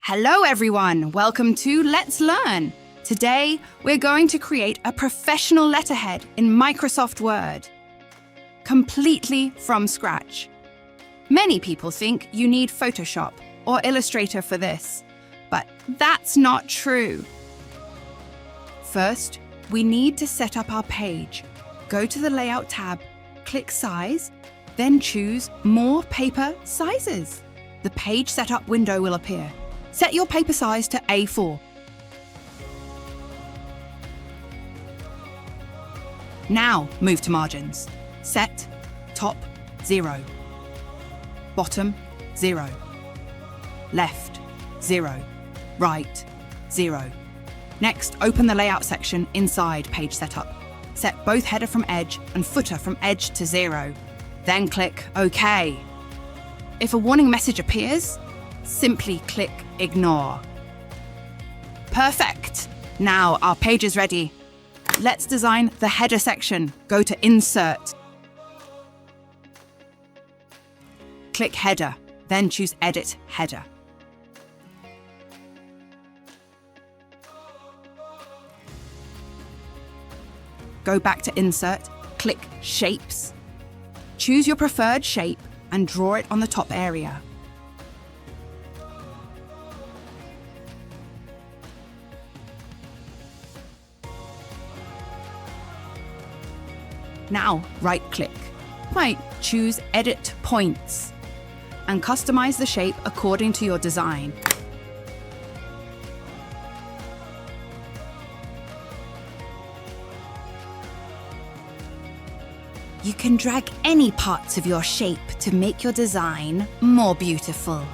Hello everyone, welcome to Let's Learn. Today, we're going to create a professional letterhead in Microsoft Word, completely from scratch. Many people think you need Photoshop or Illustrator for this, but that's not true. First, we need to set up our page. Go to the Layout tab, click Size, then choose More Paper Sizes. The page setup window will appear. Set your paper size to A4. Now move to margins. Set top 0, bottom 0, left 0, right 0. Next, open the layout section inside Page Setup. Set both header from edge and footer from edge to 0. Then click OK. If a warning message appears, simply click Ignore. Perfect! Now our page is ready. Let's design the header section. Go to Insert. Click Header, then choose Edit Header. Go back to Insert, click Shapes. Choose your preferred shape and draw it on the top area. Now, right-click. Choose Edit Points and customize the shape according to your design. You can drag any parts of your shape to make your design more beautiful.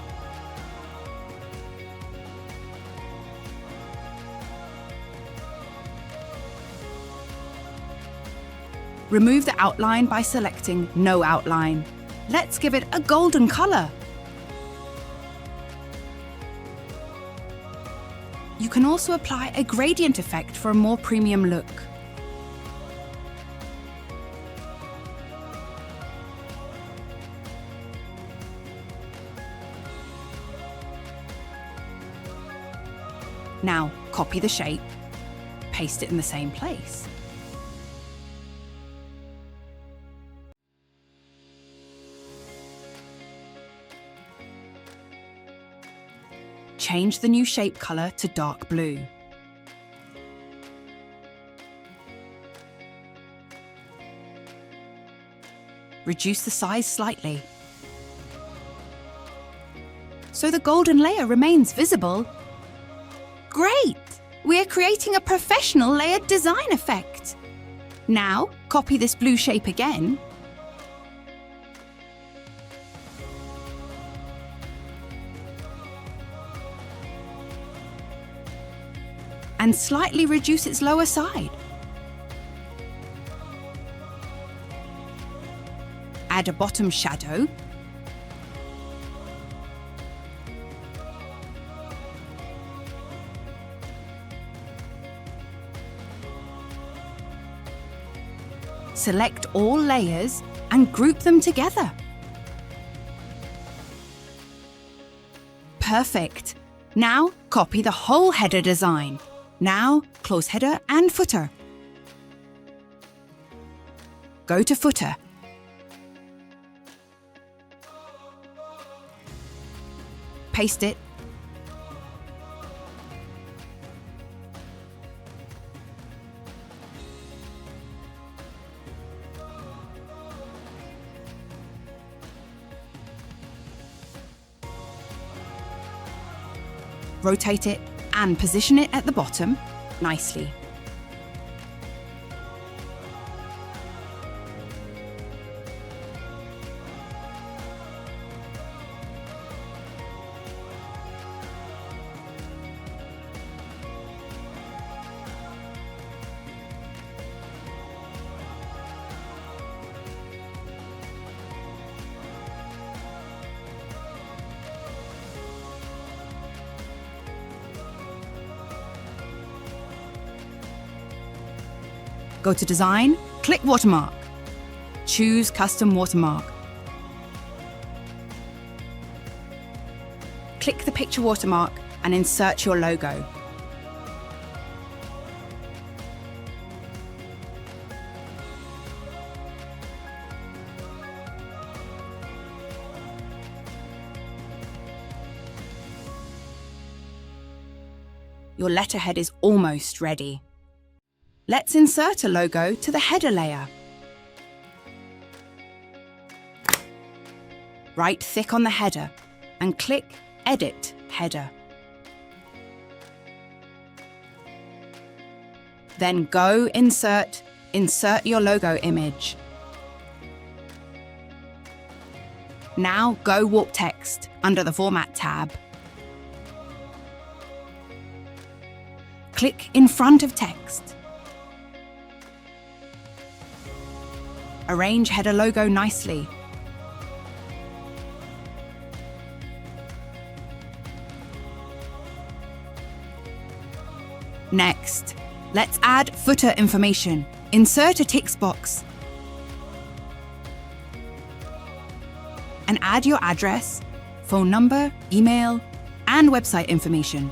Remove the outline by selecting No Outline. Let's give it a golden color. You can also apply a gradient effect for a more premium look. Now, copy the shape, paste it in the same place. Change the new shape color to dark blue. Reduce the size slightly, so the golden layer remains visible. Great! We're creating a professional layered design effect. Now, copy this blue shape again. And slightly reduce its lower side. Add a bottom shadow. Select all layers and group them together. Perfect. Now copy the whole header design. Now, close header and footer. Go to Footer. Paste it. Rotate it and position it at the bottom nicely. Go to Design, click Watermark. Choose Custom Watermark. Click the picture watermark and insert your logo. Your letterhead is almost ready. Let's insert a logo to the header layer. Right-click on the header and click Edit Header. Then go Insert your logo image. Now go Warp Text under the Format tab. Click in front of text. Arrange header logo nicely. Next, let's add footer information. Insert a text box and add your address, phone number, email, and website information.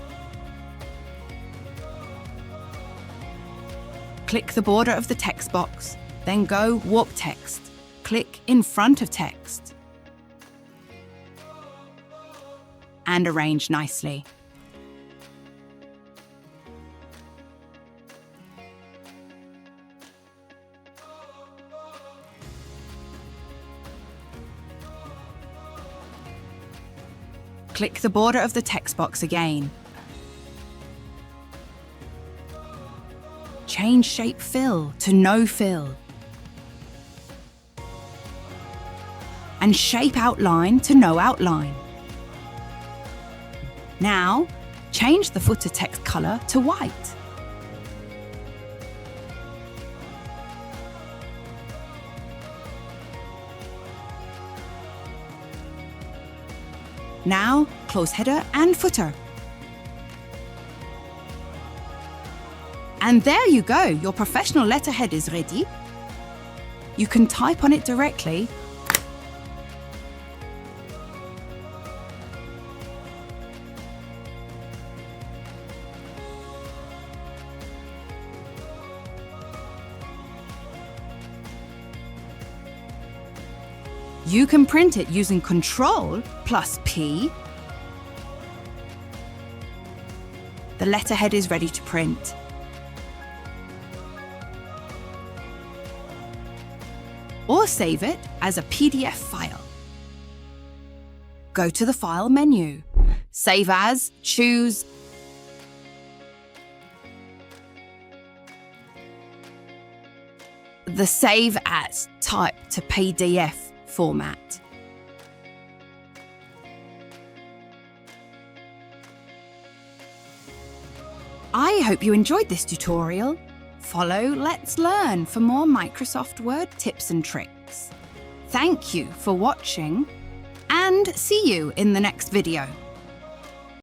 Click the border of the text box, then go Warp Text. Click in front of text and arrange nicely. Click the border of the text box again. Change Shape Fill to No Fill. And Shape Outline to No Outline. Now, change the footer text color to white. Now, close header and footer. And there you go, your professional letterhead is ready. You can type on it directly You can print it using Ctrl+P. The letterhead is ready to print. Or save it as a PDF file. Go to the File menu. Save As, choose the Save As type to PDF format. I hope you enjoyed this tutorial. Follow Let's Learn for more Microsoft Word tips and tricks. Thank you for watching, and see you in the next video.